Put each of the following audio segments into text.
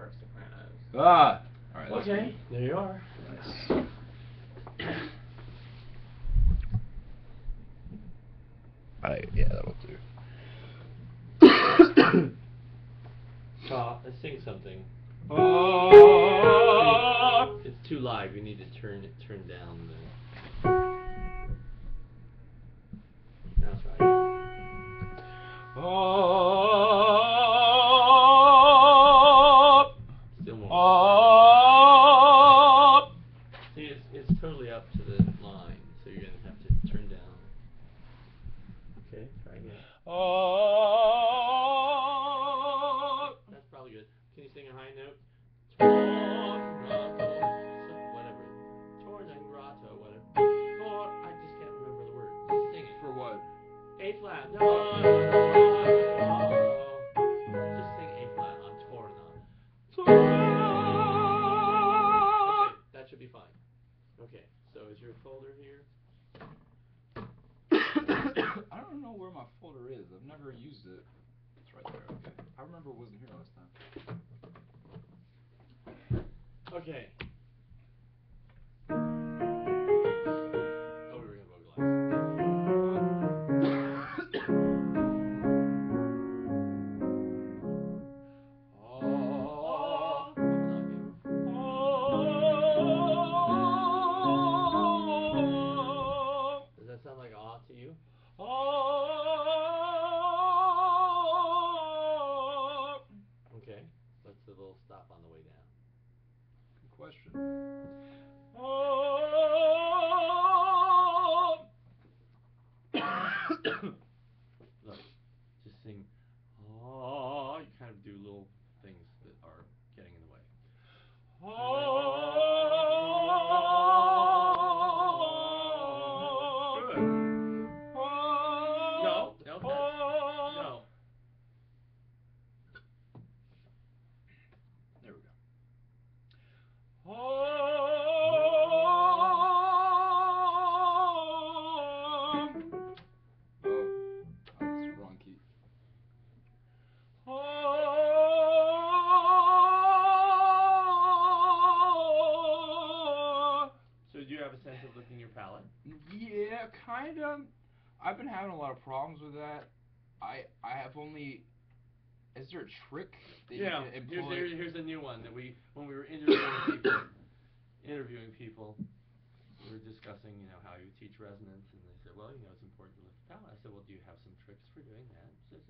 Dark Sopranos. Ah! Alright, Okay, there you are. Nice. Yeah, that'll do. Let's sing something. Oh. It's too live. We need to turn down the. That's right. Oh. Still more. Oh. See, it's totally up to the line, so you're gonna have to turn down. Okay, try again. Oh. That's probably good. Can you sing a high note? Tornato, whatever. Tornato, whatever. I just can't remember the word. Just sing it. For what? A flat. No. Just sing A flat on torna. Okay, that should be fine. Okay, so is your folder here? I don't know where my folder is. I've never used it. It's right there. Okay. I remember it wasn't here last time. Okay. Oh, we were gonna vocalize. Does that sound like ah to you? Okay, that's a little stop on the way down. Good question. Look, just sing. Oh, you kind of do little things that are getting in the way. Good. No, no. There we go. That's the wrong key. So do you have a sense of lifting your palate? Yeah, kind of. I've been having a lot of problems with that. I have only. Is there a trick that Yeah. you can employ? Here's a new one that when we were interviewing people, we were discussing, how you teach resonance, and they said, well, it's important to lift the palate. I said, well, do you have some tricks for doing that? He says,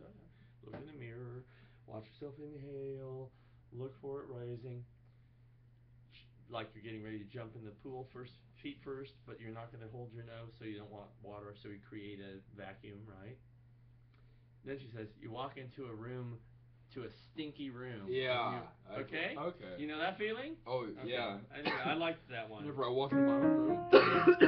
look in the mirror, watch yourself inhale, look for it rising, like you're getting ready to jump in the pool feet first, but you're not going to hold your nose so you don't want water, so you create a vacuum, right? Then she says, you walk into a stinky room. Yeah. Okay? Okay. You know that feeling? Oh, okay. yeah. Anyway, I liked that one. Whenever I walk into my own room. Good.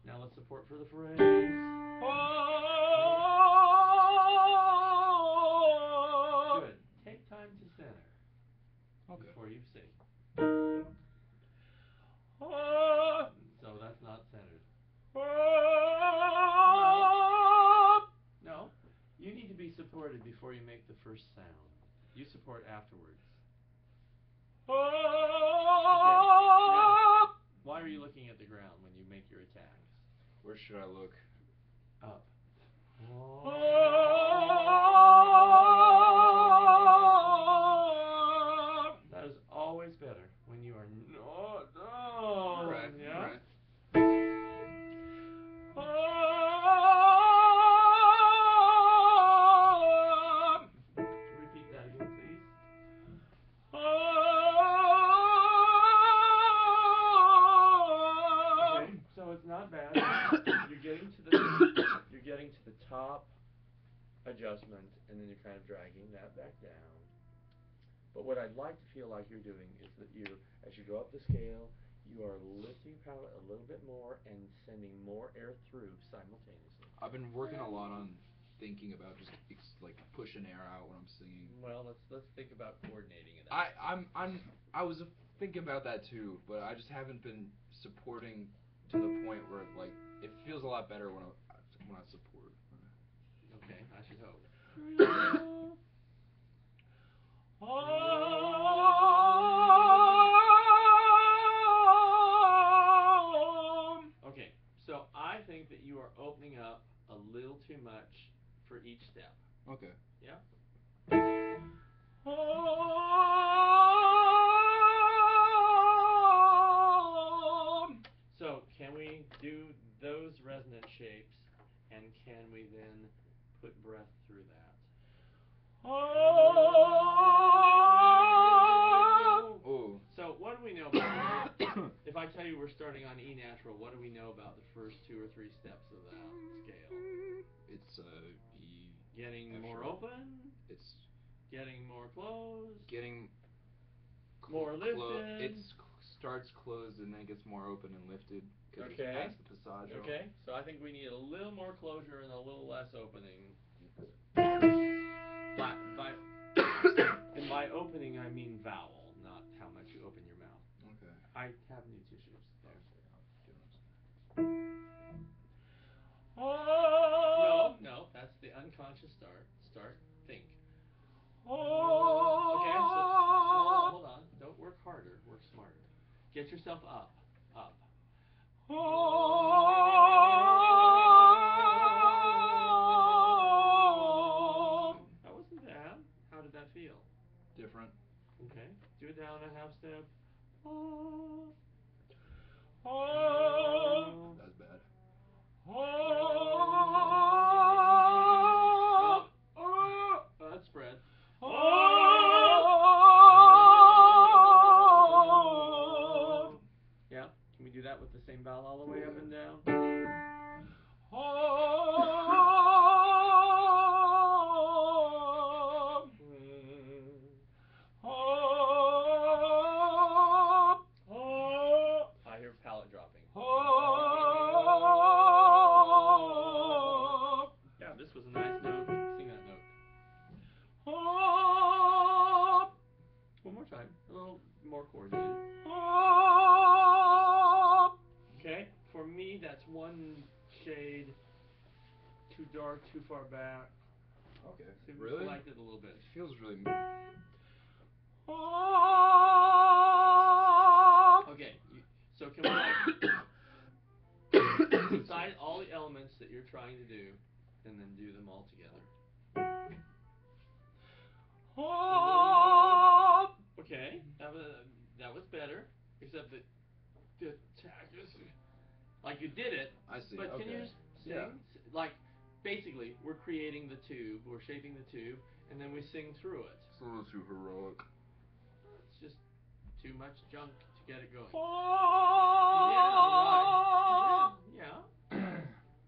Now let's support for the phrase. Good. Take time to center. Okay. Before you sing. So that's not centered. No. You need to be supported before you make the first sound. You support afterwards. Okay. Now, why are you looking at the ground when you make your attacks? Where should I look? Up. That is always better when you are not down. Right. Yeah? Right. Repeat that again, please. Okay, so it's not bad. You're getting to the top adjustment, and then you're kind of dragging that back down. But what I'd like to feel like you're doing is that as you go up the scale, you are lifting your palate a little bit more and sending more air through simultaneously. I've been working a lot on thinking about just like pushing air out when I'm singing. Well, let's think about coordinating it. I was thinking about that too, but I just haven't been supporting to the point where like it feels a lot better when I support. Okay, I should hope. Okay, so I think that you are opening up a little too much for each step. Okay. Yeah? So, can we do those resonant shapes, and can we then put breath through that? Oh. So, what do we know about if I tell you we're starting on E natural, what do we know about the first 2 or 3 steps of that scale? It's E. Getting F more sharp. open? It's getting more closed? getting more lifted? It starts closed and then gets more open and lifted because it's past the passaggio. Okay, so I think we need a little more closure and a little less opening. And by opening I mean vowel, not how much you open your mouth. Okay. I have new tissues there. No, that's the unconscious start. Think. Okay, so hold on. Don't work harder, work smarter. Get yourself up. That wasn't bad. How did that feel? Different. Okay, do it down a half step. That's bad. Let's spread. Yeah, can we do that with the same vowel all the way up and down? I hear palate dropping. Yeah, this was a nice note. Sing that note. One more time. A little more coordinated. Okay, for me that's one shade too dark, too far back. Okay. See if we Really? select it a little bit. It feels really. Okay, so can we decide all the elements that you're trying to do, and then do them all together? Okay, that was better, except that the attack is like you did it. I see. But okay. can you just sing? Yeah. Like, basically, we're creating the tube, we're shaping the tube, and then we sing through it. It's a little too heroic. It's just too much junk to get it going. Yeah.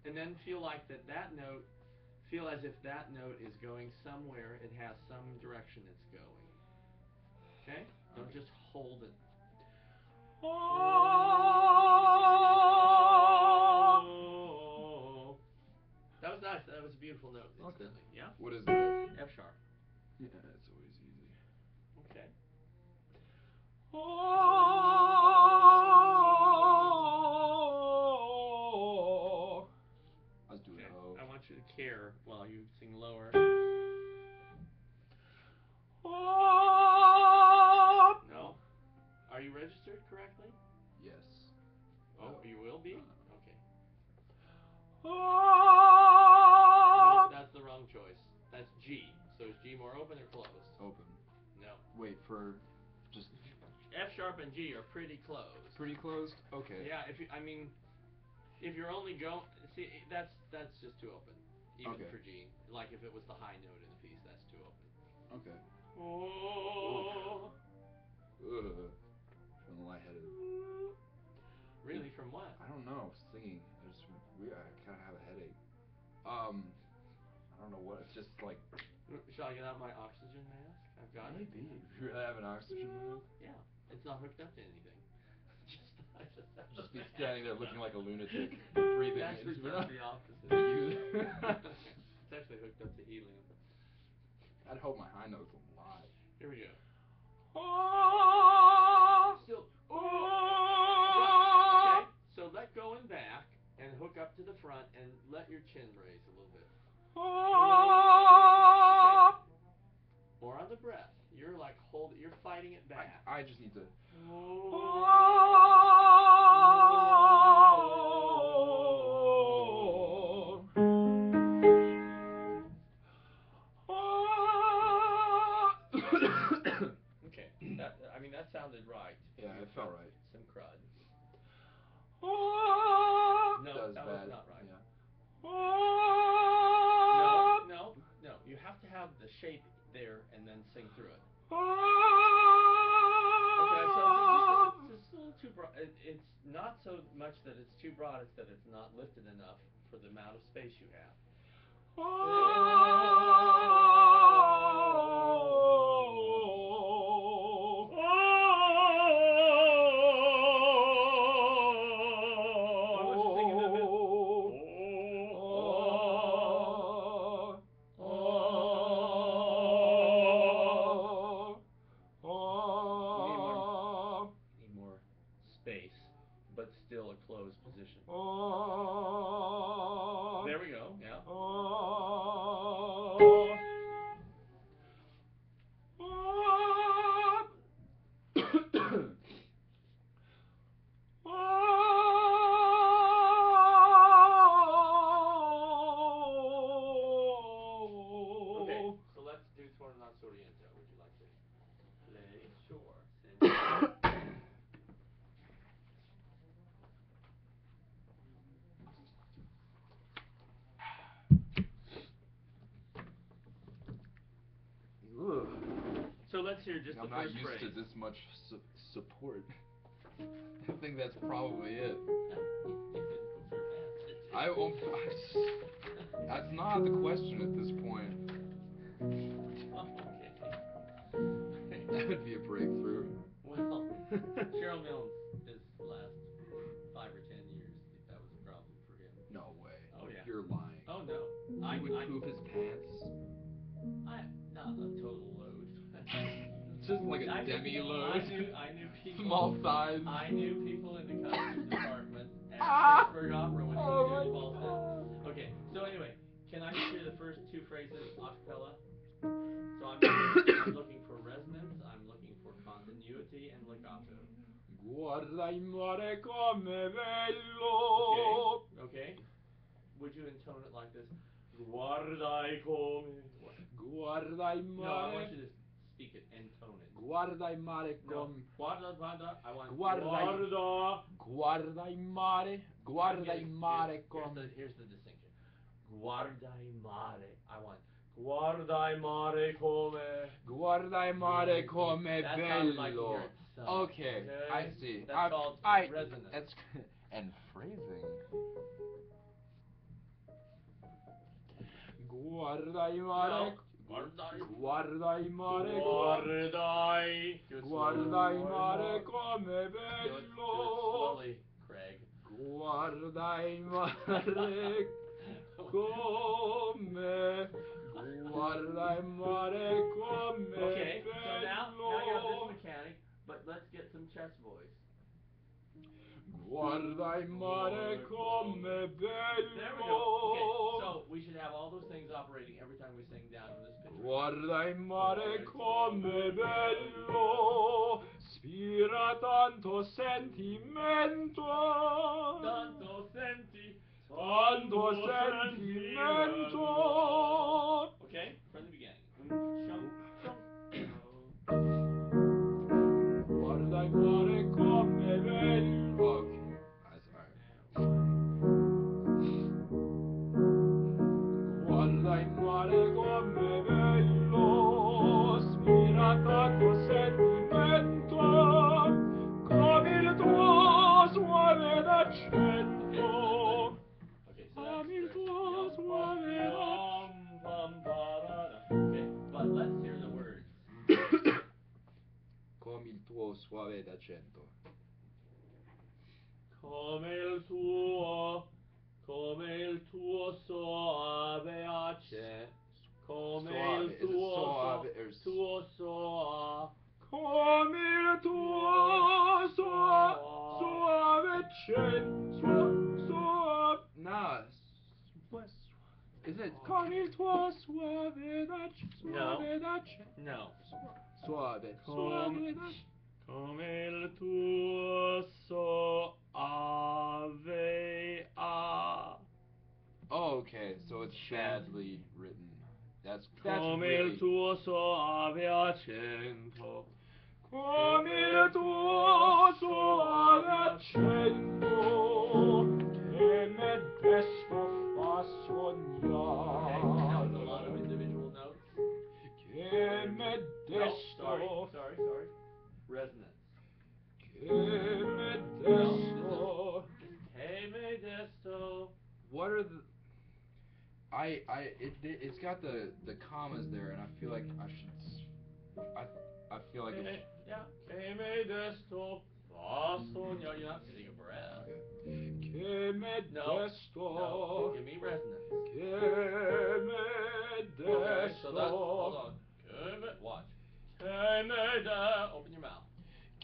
And then feel like that note, feel as if that note is going somewhere, it has some direction it's going. Okay? Don't just hold it. That was nice. That was a beautiful note. Okay. Yeah? What is that? F sharp. Yeah, it's always easy. Okay. Let's do it. I want you to care while you sing lower. No? Are you registered correctly? Yes. Oh, you will be? No. Okay. No, that's the wrong choice. That's G. So is G more open or closed? Open. No. Wait for just F sharp and G are pretty close. pretty closed? Okay. Yeah, if you're only going, see, that's just too open, even Okay. for G. Like if it was the high note in the piece, that's too open. Okay. Oh. Feeling lightheaded. Really, from what? I don't know. Singing. I kind of have a headache. I don't know what. It's just like. Shall I get out my oxygen mask? I've got it. Maybe. You have an oxygen mask? Yeah. It's not hooked up to anything. Just be standing there looking like a lunatic, breathing. Actually, just the opposite. It's actually hooked up to helium. I'd hope my high notes will lie. Here we go. Still. Okay. So let go and back, and hook up to the front, and let your chin raise a little bit. like hold it. You're fighting it back. I just need to. Okay, that I mean that sounded right. Yeah, it felt right. Some crud. No, That was that bad. was not right. Yeah. No. You have to have the shape there and then sing through it. Okay, so it's just a little too broad. It's not so much that it's too broad; it's that it's not lifted enough for the amount of space you have. What was you singing that bit? Need more space, but still a closed position. There we go. Yeah. Okay, so let's do Torna Soriento. Would you like to play? Sure. So let's hear just the first phrase. I'm not used to this much support. I think that's probably it. I won't. That's not the question at this point. Okay. That would be a breakthrough. Well, Cheryl Mills, his last 5 or 10 years, that was a problem for him. No way. Oh yeah. You're lying. Oh no. He would poop his pants. Not a total load. Just like a demi-load. I knew people. Small size. I knew people in the costume department at Pittsburgh Opera when he was doing false sound. Okay, so anyway, can I just hear the first 2 phrases a cappella? So I'm looking for resonance, I'm looking for continuity and legato. Guarda il mare come bello. Okay. Would you intone it like this? Guarda come. Guarda il mare. No, I want you to speak it and tone it. Guarda il mare come. No. Guarda. I want Guarda il mare. Guarda il mare come. Here's the distinction. Guarda il mare. I want guarda il mare come. Guarda il mare come That's bello. how I'd like to hear it sung. Okay, I see. That's called resonance. That's and phrasing. Guarda il mare. Guarda il mare. Guarda il mare come bello. Do it slowly, Craig. Guarda il mare come. Guarda il mare come okay, bello. so now you have this mechanic, but let's get some chest voice. Guarda il mare come bello. There we go. Okay, so we should have all those things operating every time we sing down in this picture. Guarda il mare come bello, spira tanto sentimento. Tanto sentimento. Okay, from the beginning. Guarda il mare come bello. Okay, that's alright. Guarda il mare come bello, spira tanto sentimento, come il tuo suave d'accento. Okay, so that's Come il tuo suave d'accento. Okay, but let's hear the words. Come il tuo suave d'accento. Come il tuo soave accento. Come il tuo soave. Come il tuo suave accento. Nah. Is it con il tuo suave dolce, suave dolce? No. Suave, Com- suave dolce. Come il tuo soave a. Oh, okay, so it's badly written. That's Come really. il tuo soave accento. Come il tuo suave accento che me desto fa Okay, that was a lot of sognare. individual notes. Che me No, desto. sorry. Resonance. Che me desto. Che me desto. What are the? It's got the commas there, and I feel like I should. I feel like it's. Yeah. Che me desto fa sognare. You're not getting a breath. Che me desto. No. Give me resonance. Che me desto. Okay, so that's, hold on. Che me, watch. Che me de, open your mouth.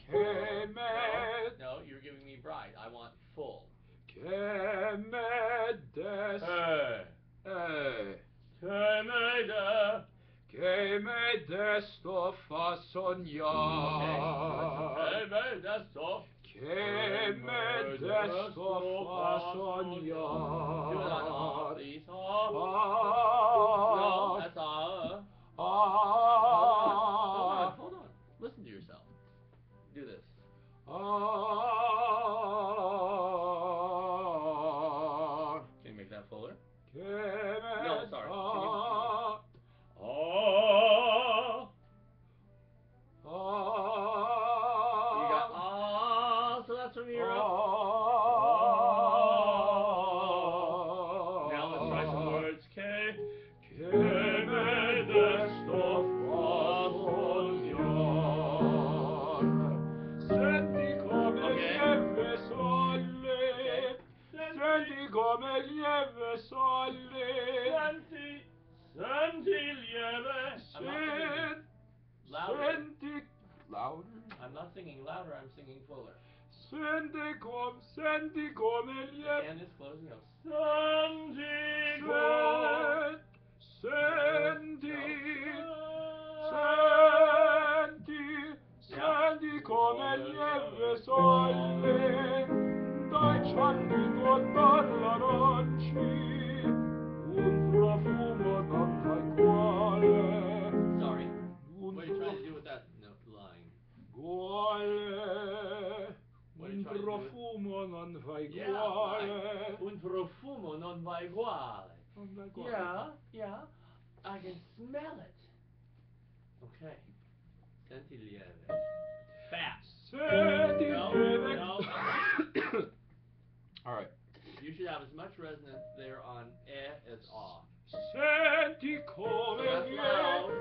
Che me. No, you're giving me bright. I want full. Che me desto. Che me de. Che me desto fa sognare. Okay, che me desto. Che me desto fa sognare. Do it on ah, please. Ah. No, that's Hold on. Listen to yourself. Do this. Can you make that fuller? No, sorry. You got so that's from Europe. Now let's try some words. Che me desto fa sognare. Senti come lieve sole. Senti come lieve sole. Senti lieve. Senti louder. I'm not singing louder, I'm singing fuller. Senti come The lieve. end is closing up. Senti come lieve sole. Dai cialdi con l'aranci. Un profumo non sai quale. Sorry. What are you trying to do with that line? Quale? What are you Un trying to do with... profumo non fa Yeah, uguale. right. Un profumo non va uguale. Non va uguale. Yeah. I can smell it. Okay. Senti lieve. Fast. Senti No. All right. You should have as much resonance there on as ah. Senti come that's loud.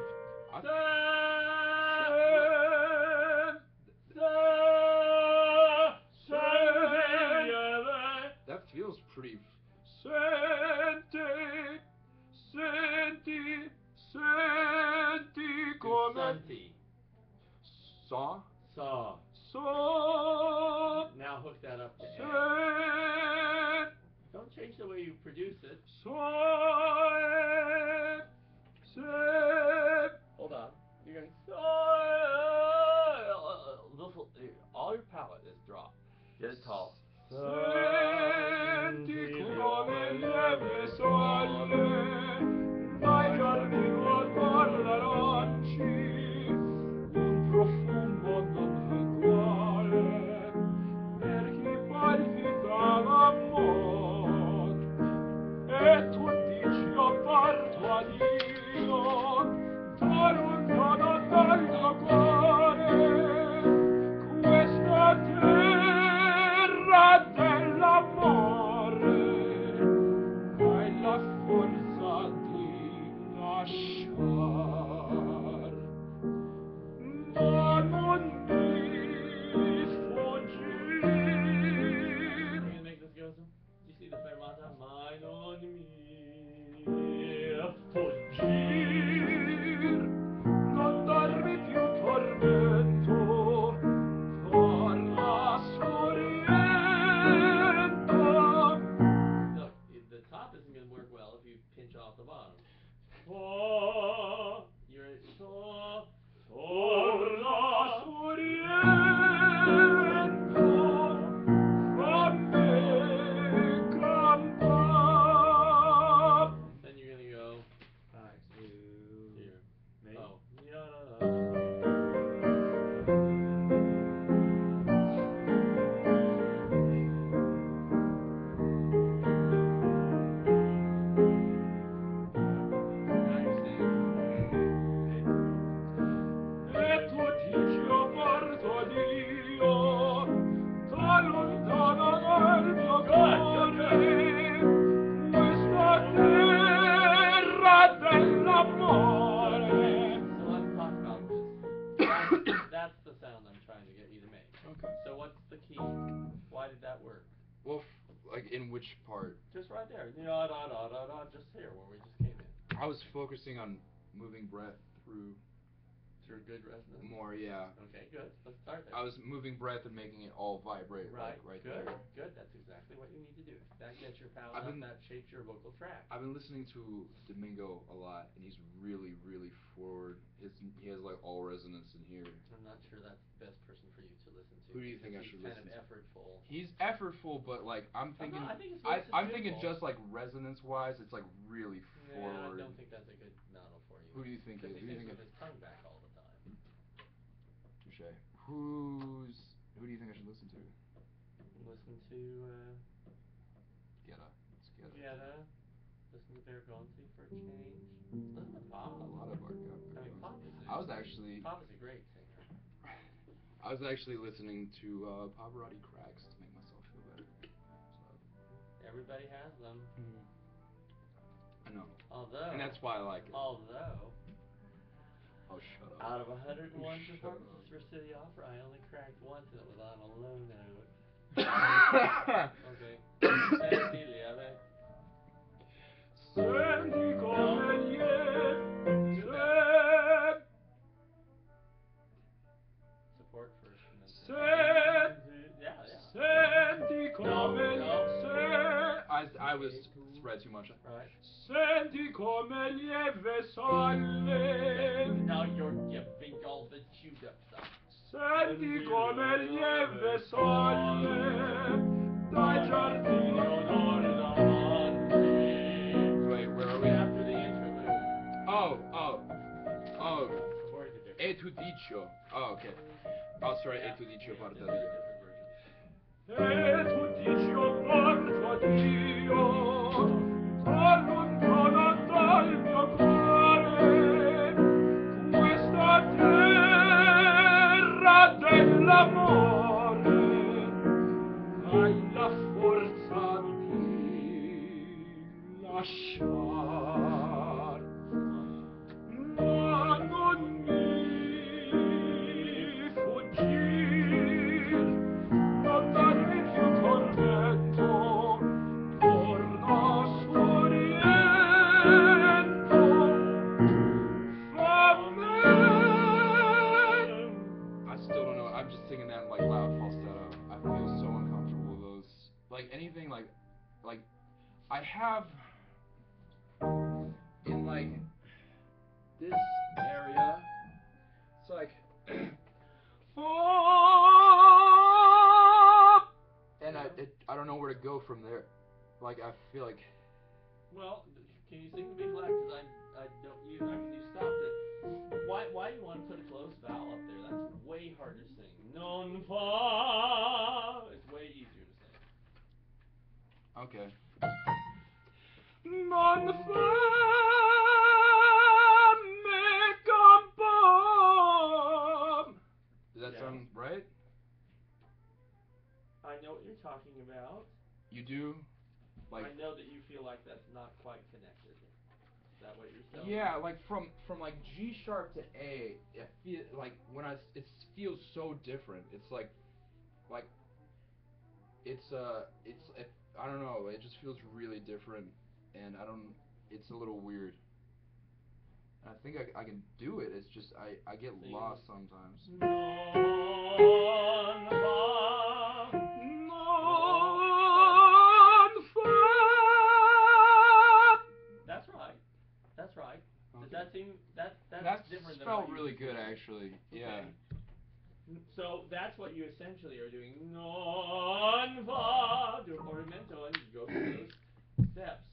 That feels pretty. Senti come. Senti. Saw. Now hook that up to A. Don't change the way you produce it. Hold on. You're going all your palate is dropped. Get it tall. Senti come lieve sole. Dai giorni con l'aranci. Un profumo non fa uguale. Per chi palpita l'amor. E tutti bottom. Fa. You're at fa. Torna Sorriento fammi campar. Then you're gonna go Back to here. me. Oh. Now you're singing. E tu dici o porto Dio, da lontano dal mio cuore, questa terra dell'amore. So let's talk about this. That's the sound I'm trying to get you to make. Okay. So what's the key? Why did that work? Well, like in which part? Just right there. Just here where we just came in. I was focusing on moving breath through Through good resonance. more, yeah. Okay, good. Let's start there. I was moving breath and making it all vibrate, Right. like right Good. there. Good. That's exactly what you need to do. That gets your palate I've up. been- That shapes your vocal tract. I've been listening to Domingo a lot, and he's really, really forward. He has like all resonance in here. I'm not sure that's the best person for you to listen to. Who do you think I He's should kind listen of to? effortful. He's effortful, but like I'm thinking, I think his voice is I'm thinking beautiful. just like resonance-wise, it's like really Yeah, forward. I don't think that's a good model for you. Who do you think Because is? he Who do you sings think with his tongue back all the time. Touche. Who do you think I should listen to? Listen to Getta. It's Getta. Getta. Listen to Bergonzi for a change. Listen to Pop. A lot of our I mean, Pop is I was actually Pop is a great singer. I was actually listening to Pavarotti cracks to make myself feel better. Everybody has them. I know. Although. And that's why I like it. Although. Oh, shut up. Out of 101 Shut performances up. for City Opera, I only cracked once, and it was on a low note. Okay. Senti lieve. Senti come lieve Support first and then yeah. Senti come I was spread too much. Right. Senti come lieve sale. Now you're giving all the chewed up stuff. Senti come lieve sale dai giardini d'onore davanti. Wait, where are we? After the interlude. Oh. Or is it different? E tu dicio. Oh, okay. Oh, sorry, E tu dicio porta Different Dio. version. E tu dici o porto Dio, da lontano dal mio cuore, questa terra dell'amore, hai la forza di lasciar, ma non mi fuggir, non darmi più tormento, torna Sorrento, fammi. I still don't know. I'm just singing that in like loud falsetto. I feel so uncomfortable with those. Like anything like I have in like this area. It's like and I don't know where to go from there. Like I feel like. Well, can you sing the B flat? Because I don't. You stopped it. Why do you want to put a closed vowel up there? That's way harder to sing. Non fa. It's way easier to sing. Okay. Non fammi campar. Does that Yeah. sound right? I know what you're talking about. You do? Like I know that you feel like that's not quite connected. Is that what you're saying? yeah, like from like G sharp to A, it feel like when it feels so different. It's like it's I don't know. It just feels really different, and it's a little weird. And I think I can do it. It's just I get lost sometimes. Non fa. That's right. That's right. Does Okay. that seem that's That different than felt what you really just good, did? actually. Yeah. Okay. So that's what you essentially are doing. Non fa do a portamento and you go through those steps.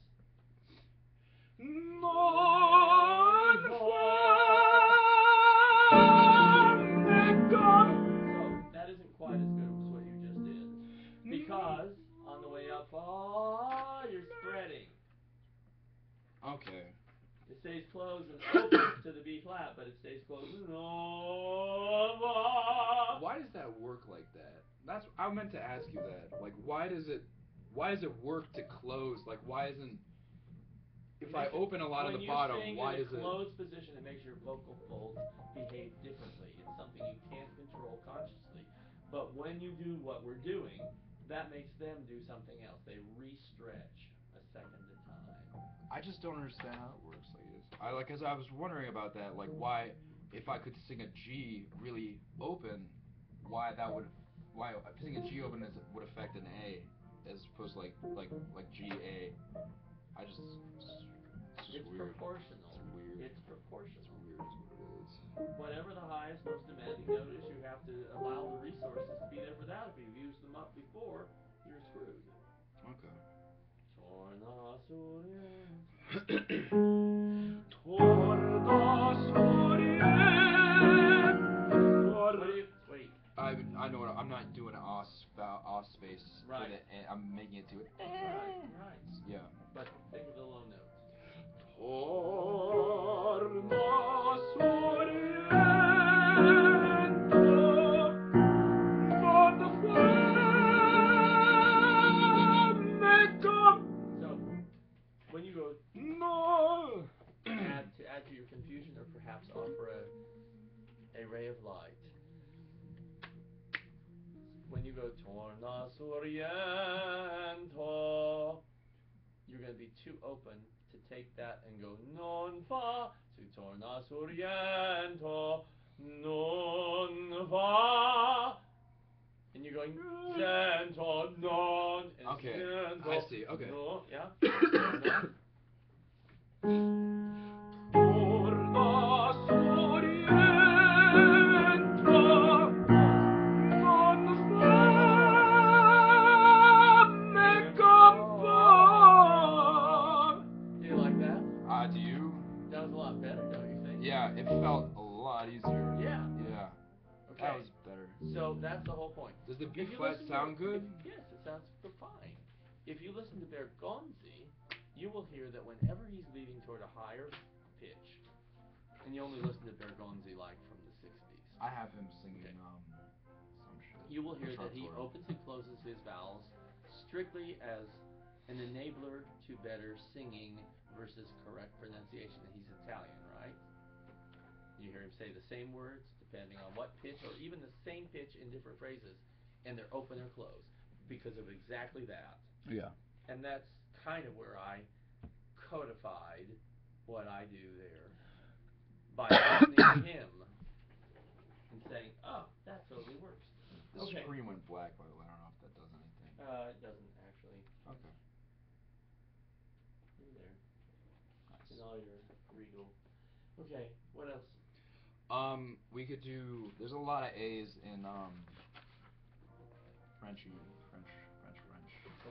Non So that isn't quite as good as what you just did. Because on the way up fa you're spreading. Okay. It stays closed and open to the B flat, but it stays closed. No fa. Why does that work like that? That's I meant to ask you that. Like, why does it work to close? Like, why isn't if I open a lot of the bottom, why does in a it? closed position, it makes your vocal folds behave differently. It's something you can't control consciously. But when you do what we're doing, that makes them do something else. They re-stretch a second at a time. I just don't understand how it works. Cause I was wondering about that. Like, why if I could sing a G really open, why singing a G open would affect an A as opposed to like G A. I just it's just It's weird. proportional. It's weird. It's proportional. It's weird is what it is. Whatever the highest, most demanding note is, you have to allow the resources to be there for that. If you've used them up before, you're screwed. Okay. Torna surient. Torna surient. Wait. I know what I'm not doing an os space Right. for the I'm making it to it. Right. Yeah. But think of the low notes. Torna surient. So when you go No. add to your confusion, or perhaps offer a ray of light. When you go torna soriento, you're going to be too open to take that and go non fa to torna soriento, non fa, and you're going cento non and Okay, cento, I see. Okay. no, yeah. Torna soriento. Non fa me compar. Do you like that? Do you? That was a lot better, don't you think? Yeah, it felt a lot easier. Yeah. Yeah. Okay. That was better. So that's the whole point. Does the B If you flat listen sound to, good? yes, it sounds fine. If you listen to Bergonzi, you will hear that whenever he's leading toward a higher pitch, and you only listen to Bergonzi like from the 60s. I have him singing Okay. some shit. You will hear that he Sartori. opens and closes his vowels strictly as an enabler to better singing versus correct pronunciation. And he's Italian, right? You hear him say the same words depending on what pitch, or even the same pitch in different phrases, and they're open or closed because of exactly that. Yeah. And that's kind of where I codified what I do there by listening to him and saying, oh, that totally works. The Okay. screen went black, by the way. I don't know if that does anything. It doesn't actually. Okay. In there. Nice. In all your regal. Okay, what else? We could do. There's a lot of A's in French.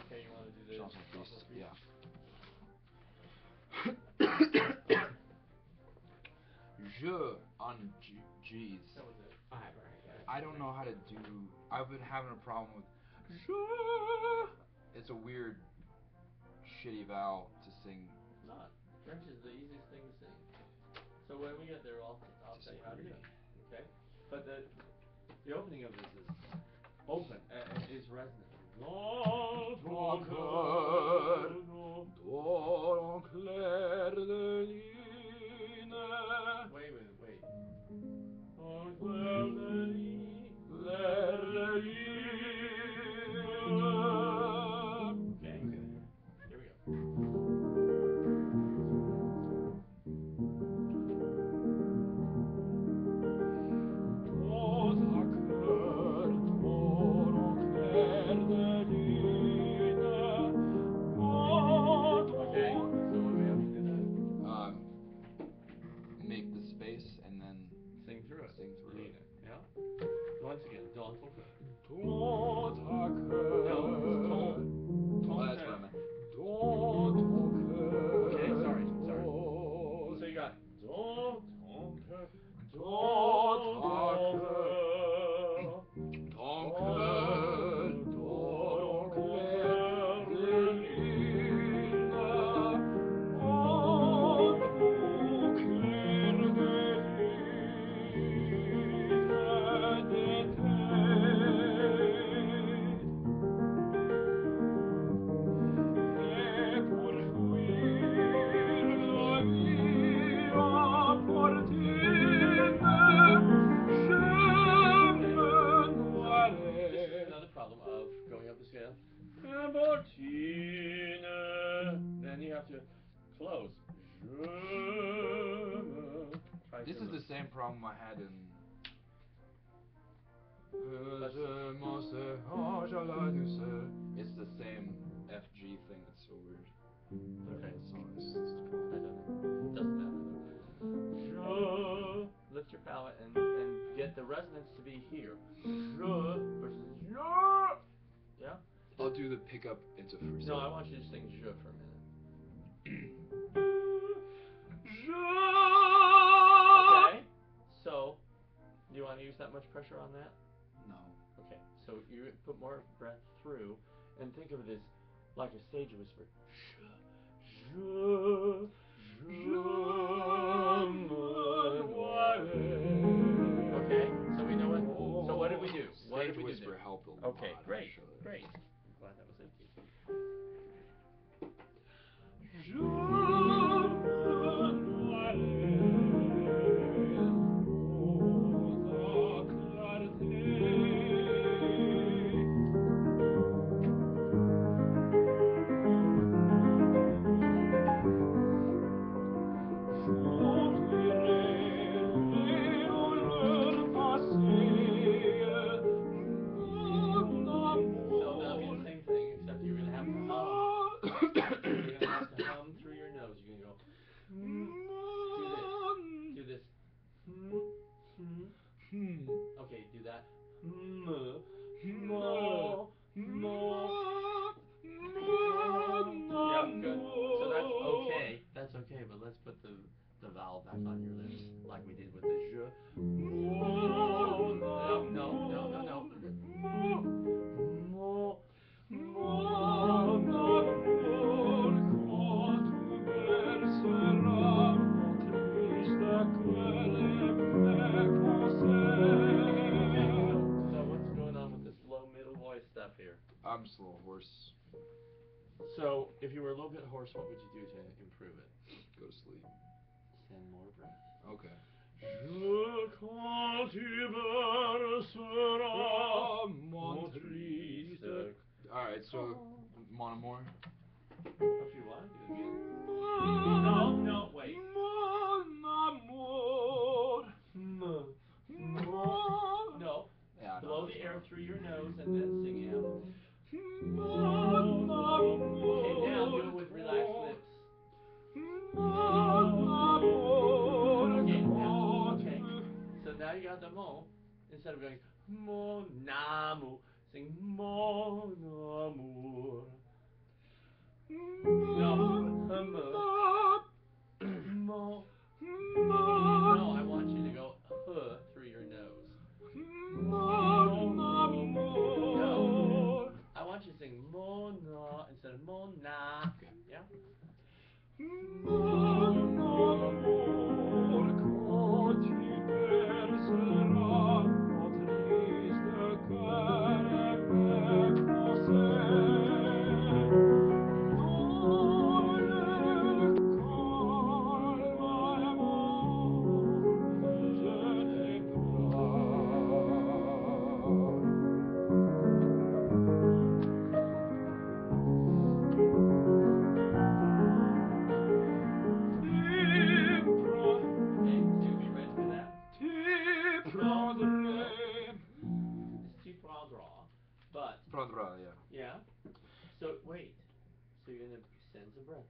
Okay, you want to do the Chanson triste, yeah. Je on G's. That was it. Right. I don't know how to do. I've been having a problem with je. It's a weird, shitty vowel to sing. It's not. French is the easiest thing to sing. So when we get there, I'll tell you how to do it. Okay? But the opening of this is open. Is resonant. Dans ton cœur, dans clair de lune. Wait. Au clair de lune. Clair de lune. Okay. Here we go. Dans ta cœur, dans clair de lune. Okay, so what do we have to do then? try This to is the same problem I had in. It's the same F G thing. That's so weird. Okay. That song is I don't know. Doesn't matter. Lift your palate and get the resonance to be here. Versus yeah. I'll do the pickup into free. No, I want you to sing for a minute. Okay. So, do you want to use that much pressure on that? No. Okay. So you put more breath through, and think of it as like a stage whisper. Okay, so we know what. So what did we do? What did Stage we do whisper there? helped a lot. Okay, great, actually. great. I'm glad that was empty. So that'll be the same thing, except you're gonna have to hum. You're gonna have to hum through your nose. You're gonna go. Do this. Okay, do that. Yeah, good. So that's okay. That's okay, but let's put the vowel back on your lips, like we did with the je. No. Okay, so what's going on with this low middle voice stuff here? I'm just a little hoarse. So, if you were a little bit hoarse, what would you do to improve it? Go to sleep. Send more breath. Okay. Alright, so want more? If you want to do it again. No, wait. No. Yeah, Blow no, the that's air not. through your nose and then sing out. Okay, now do it with relaxed lips. Okay. So now you got the mo. Instead of going mon amour, sing mon amour. No, no, I want you to go through your nose. No, I want you to sing mon instead of mon na. Okay. Yeah. Okay, so you be ready for that? It's too draw, but Yeah. So wait. So you're gonna send some breath.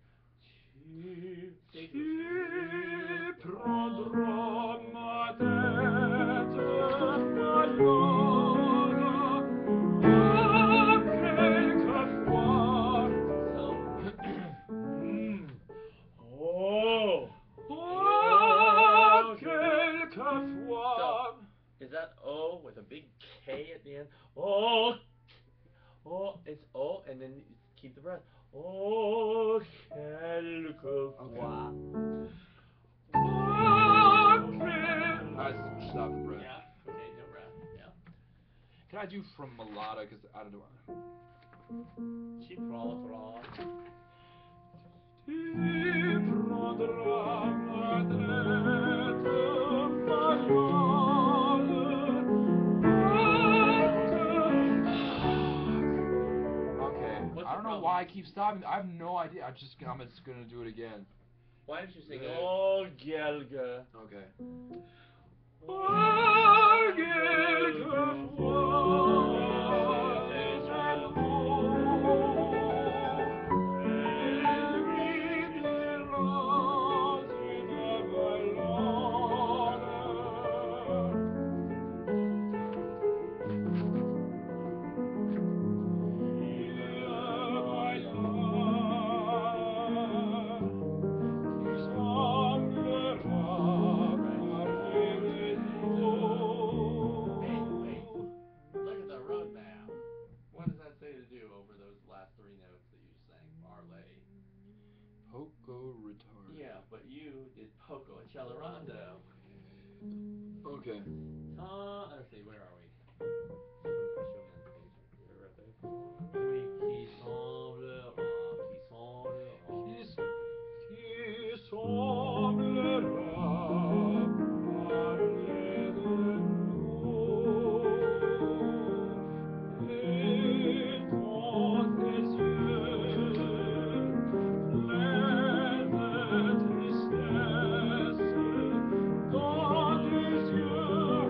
Stage Is that O with a big K at the end? Oh, it's O, and then keep the breath. Oh, quelquefois. I stop the breath. Yeah. Okay, no breath. Yeah. Can I do from Mulata? Because I don't know. Ci proverò. Okay. What's I the don't know problem? why I keep stopping. I have no idea. I'm just gonna do it again. Why don't you sing Oh Gelge. Okay. Look at the road map. What does that say to do over those last three notes that you just sang? Parlay. Poco retard. Yeah, but you did poco accelerando. Okay. Let's see, where are we? Show me on the page right there. Qui semblera, qui semblera. Qui semblera parler de nous et dans tes yeux pleins de tristesse, dans tes yeux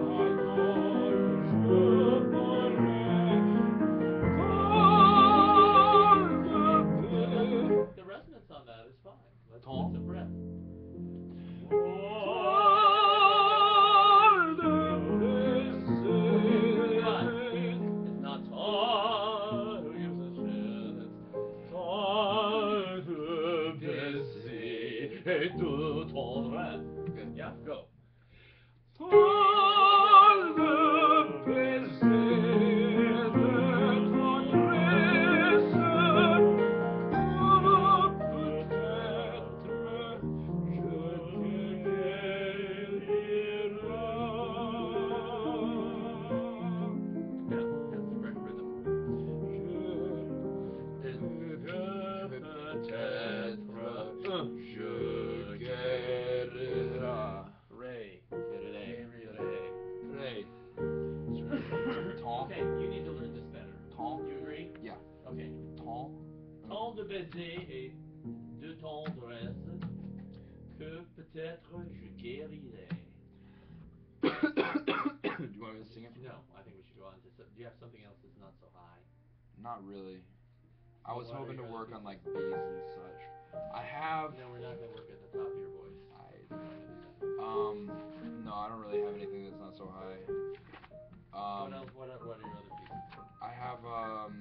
alors je pourrais The resonance on that is fine. Let's Tom? put some breath. But it's not tall who gives a shit. It's tall de baiser et de tendresse. Okay. Yeah, go. Tall de baiser, de tendresse, Yeah, that's the correct rhythm. Je guérirai. Ray, ray, ray. Ray. Tom. Okay, you need to learn this better. Tom. You agree? Yeah. Okay. Tom. Tant de baiser et de tendresse que peut-être je guérirai. Do you want me to sing it? No, I think we should go on to. Do you have something else that's not so high? Not really. I was What are hoping to your work other on like pieces? bass and such. I have. No, we're not going to work at the top of your voice. No, I don't really have anything that's not so high. What else? What are your other pieces? I have let's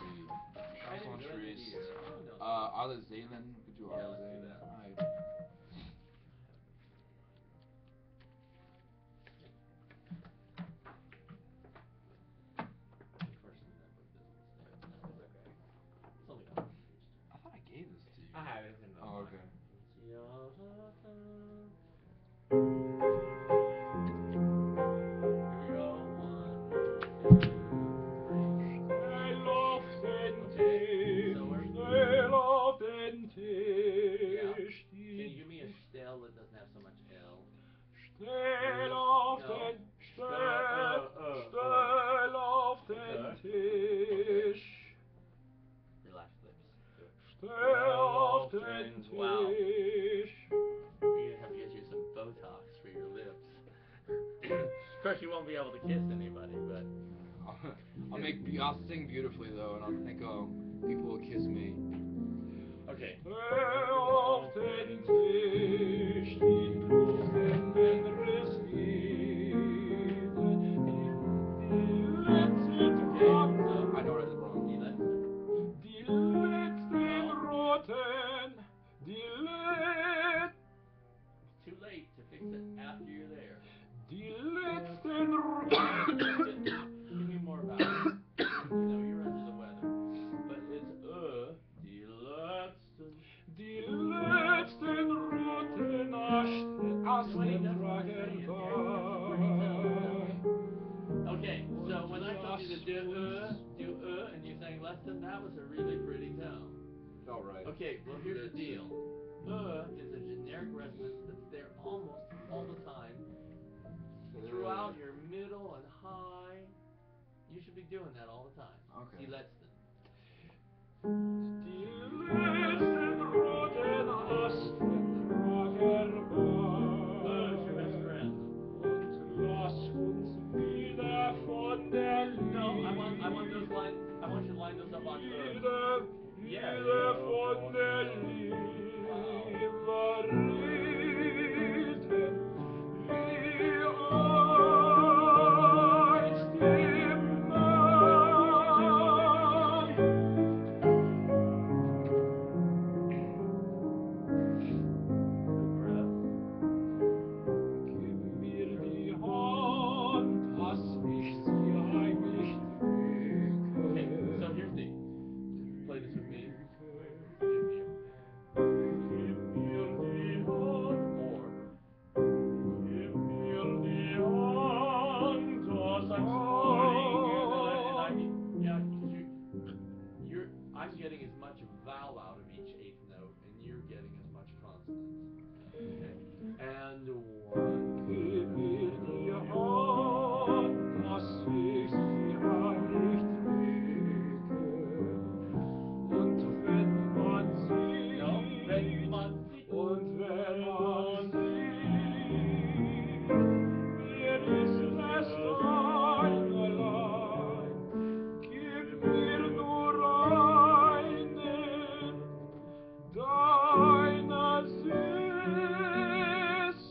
see, Chanson Triste. Alle Seelen. We could do Yeah, Alle let's do Seelen. that. Alright. Unfortunately, that book doesn't stay. It's okay. It's only got one page. I thought I gave this to you. I have it in the Oh, book. okay. Here we go. 1, 2, 3. Okay, so we're. Yeah. Can you give me a stell that doesn't have so much L? Relax lips. Do it. Wow. You're gonna have to get you some Botox for your lips. Of course, you won't be able to kiss anybody, but. I'll sing beautifully though, and I'll think, oh, people will kiss me. Okay. I know what I did wrong. Too late to fix it after you're there. Give me more about it. You know, you're under the weather. But it's die letzten Roten aus Wait, dem that's what I'm saying. That's a pretty tone. Okay, so when I told you to do and you sang less than that was a really pretty tone. Felt right. Okay, well here's the deal. Is a generic resonance that's there almost all the time. Throughout your middle and high. You should be doing that all the time. Okay. Die letzten. Die letzten Roten aus dem and one. Gib mir die Hand, dass ich sie nicht wege. Und wenn man sieht, No, wenn man sieht. und wenn man sieht, mir ist es einerlei, gib mir nur einen deiner It's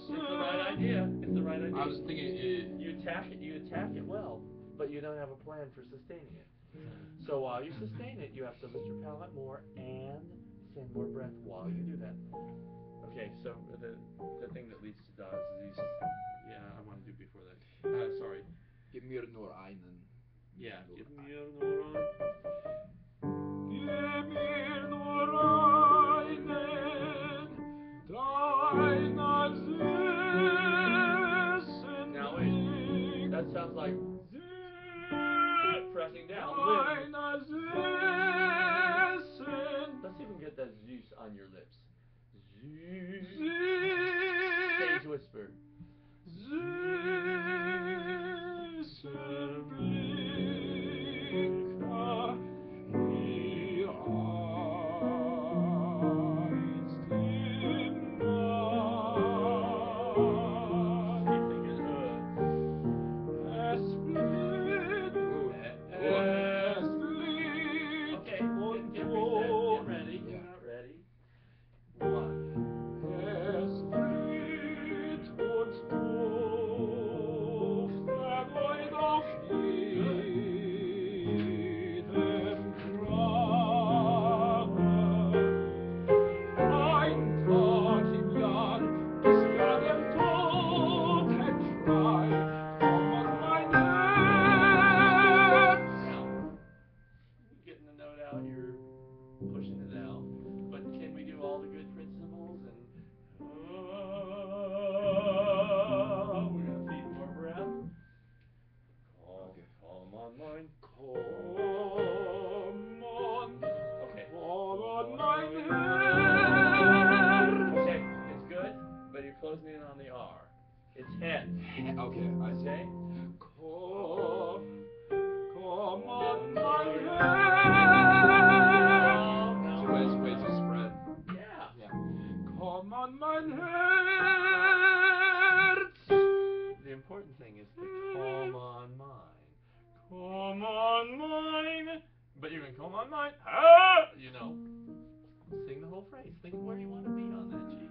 the right idea. It's the right idea. I was thinking, You attack it well, but you don't have a plan for sustaining it. So while you sustain it, you have to lift your palate more and send more breath while you do that. Okay, so the thing that leads to Dodds disease. Yeah, I want to do before that. Sorry. gib mir nur einen. Yeah, Nur give me einen. Gib mir nur einen deiner süßen Now wait, that sounds like pressing down. deiner süßen Let's see if we can get that Zeus on your lips. Zeus. süßen Stage whisper. süßen Blicke, die einst im Keep Nacht thinking, es blüht, es blüht Okay, und get reset, get ready. Yeah. Not ready. One. es blüht und duftet und auf jedem Grabe. Ein Tag im Jahr ist ja dem Toten frei, komm an mein Herz. Now, getting the note out, you're pushing it out. But can we do all the good principles and we're gonna feed more breath. Okay. Calm on mine. Komm on, Okay. komm an mein Herz. Okay, it's good, but you're closing in on the R. It's head. Okay, I see. Okay? Komm an mein So Herz. ways to spread. Yeah. Yeah. Komm an mein Herz. The important thing is to calm on mine. Calm on mine. But you're going to calm on mine. Ah! You know. Sing the whole phrase. Think of where you want to be on that G.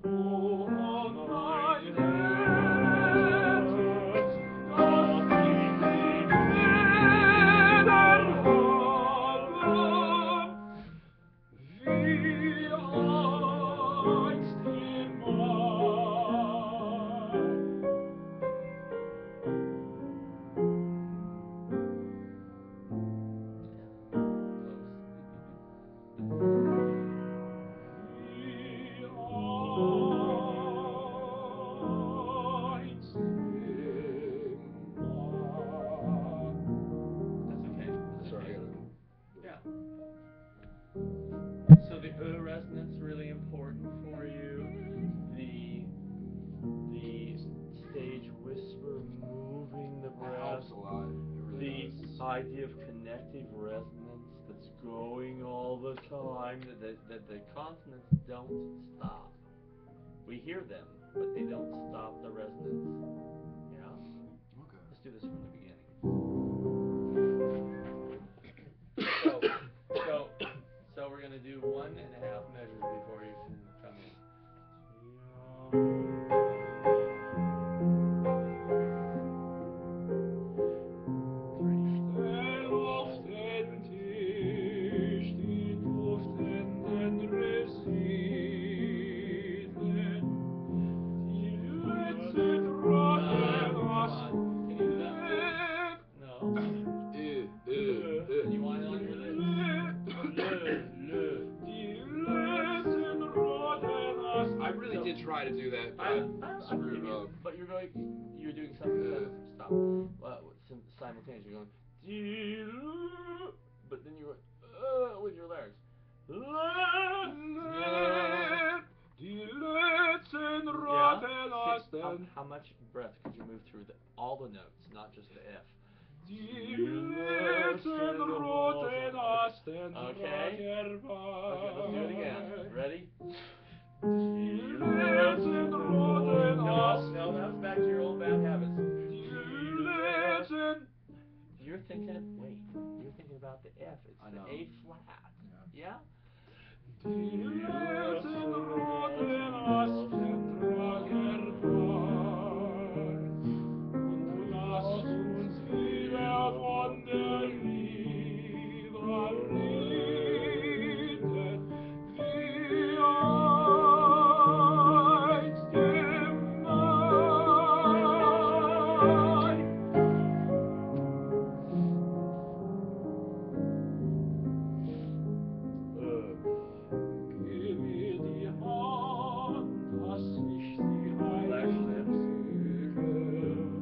Komm an mein Herz, dass ich dich wieder habe, wie einst im Mai. Wie einst im Mai. That's okay. That's Sorry, I okay. gotta. Yeah. So the resonance really important for you. The stage whisper, moving the That breath. helps a lot. It really The does. idea of connective resonance that's going all the time, that the consonants don't stop. We hear them, but they don't stop the resonance. Yeah? Okay. Let's do this from the beginning. So we're gonna do 1.5 measures before you can come in. Stell auf den Tisch die duftenden Resinen, die letzten Rachen Come aus on. Can you do that? No. You want it on your lips. Die letzten Rachen aus. I really did try to do that, but I screwed give you, up. but you're doing something. Stop. Simultaneously, you're going. But then you're with your larynx. Die letzten how much breath could you move through all the notes, not just the F? Die letzten roten Asten Okay. Okay, let's do it again. Ready? Die letzten roten Asten. No, that's back to your old bad habits. Die letzten. You're thinking about the F. It's I the know. A flat. Yeah? Die letzten roten Asten tragen bei. Und lasst uns wieder von der Liebe reden, wie einst im Mai. Gib mir die Hand, dass ich sie heimlege.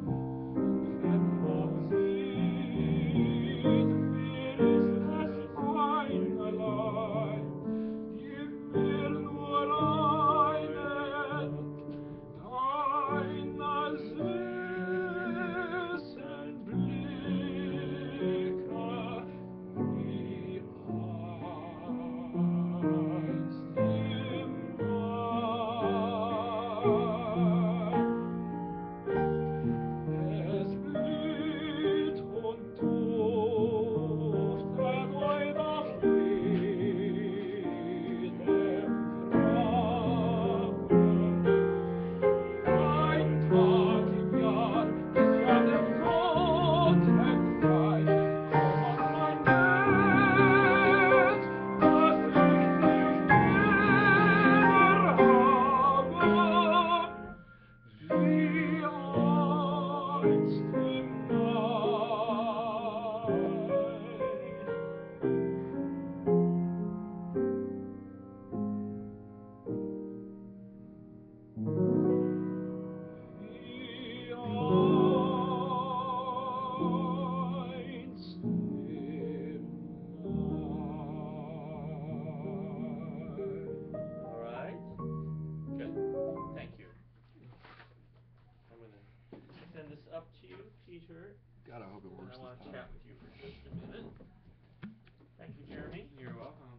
Und wenn man sieht, mir ist es einerlei. Gib mir nur einen deiner süßen Blicke, wie einst im Mai. Es blüht und duftet heut auf jedem Grabe. Ein Tag im Jahr ist ja dem Toten frei. Komm an mein Bett, dass ich dich näher habe, wie einst im Mai. Wie einst im Mai. All right. Good. Thank you. I'm going to send this up to you, Peter. God, I hope it And works I this want to time. chat with you for just a minute. Thank you, Jeremy. You're welcome.